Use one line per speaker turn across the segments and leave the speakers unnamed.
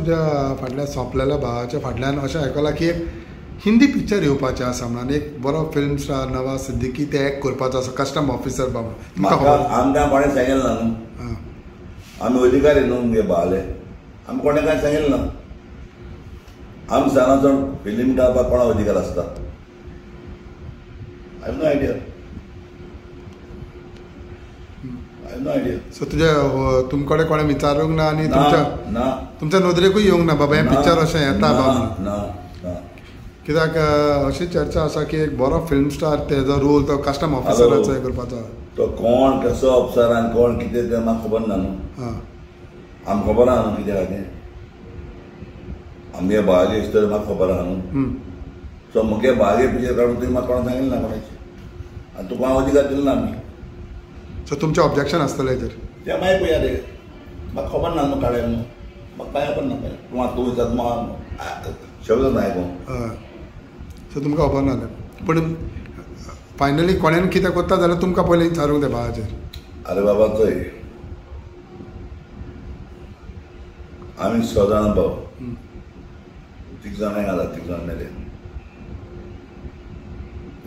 तुझ्या फाटल्या सोंपलेल्या भावाच्या फाटल्यान अशें आयकलां की एक हिंदी पिक्चर येवपाचें आसा म्हणून एक बरो फिल्म स्टार नवाज सिद्दीकी ते एक करपाचो आसा कस्टम ऑफिसर बाबा
आमकां कोणें सांगिल्लें ना न्हू आमी अधिकारी न्हू मुगे बाले आमी कोणें कांय सांगिल्लें ना आमी सांगा चड फिल्म काडपाक कोणा अधिकार आसता I have no idea
so तुमकडे कोणें विचारूंक ना आनी तुमच्या नदरेकूय येवंक ना बाबा हें पिक्चर अशें येता बाबा कित्याक अशी चर्चा आसा की एक बरो फिल्म स्टार तेजो रोल तो कस्टम ऑफिसराचो करपाचो
तो कोण कसो ऑफिसर आनी कोण कितें तें म्हाका खबर ना न्हू आमकां खबर आहा न्हू कितें आहा तें आमगे बागे हिस्टरी म्हाका खबर आहा न्हू सो मुगे बागे पिक्चर काडून तुवें म्हाका कोणा सांगिल्लें ना कोणाचें आनी तुका हांव अधिकार दिलो ना आमी
सो तुमचें ऑब्जेक्शन आसतलें तर
तें मागीर पळया रे म्हाका खबर ना न्हू काडलें न्हू म्हाका कांय खबर ना तूं आतां तूं विचार म्हाका शब्द ना आयकूं
सो तुमकां खबर ना पूण फायनली कोणेन कितें करता जाल्यार तुमकां पयलीं विचारूंक जाय भावाचेर
अरे बाबा चोय आमी 6 जाण भाव 3 जाणांक घाला 3 जाण मेले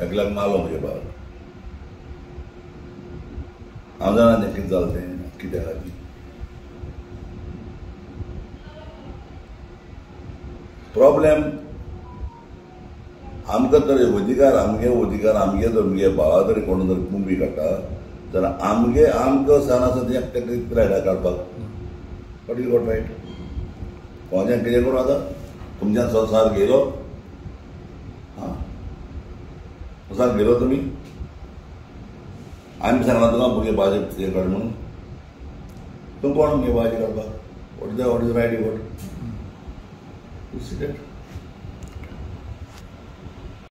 एकल्याक मारलो म्हजे भाव हांव जाणा तें कितें जालें तें कित्या खातीर प्रॉब्लेम आमकां तर अधिकार आमगे जर मुगे भावा तरी कोण जर मुंबई काडटा जाल्यार आमकां सण आसा तें रायडा काडपाक वॉट इज गॉट रायट कोणाच्यान कितें करूं आतां तुमच्यान संवसार गेलो संवसार गेलो तुमी आमी सांगला तुका मुगे भाजी हें काड म्हणून तूं कोण मुगे भाजी काडपाक वॉट इज रायट वॉट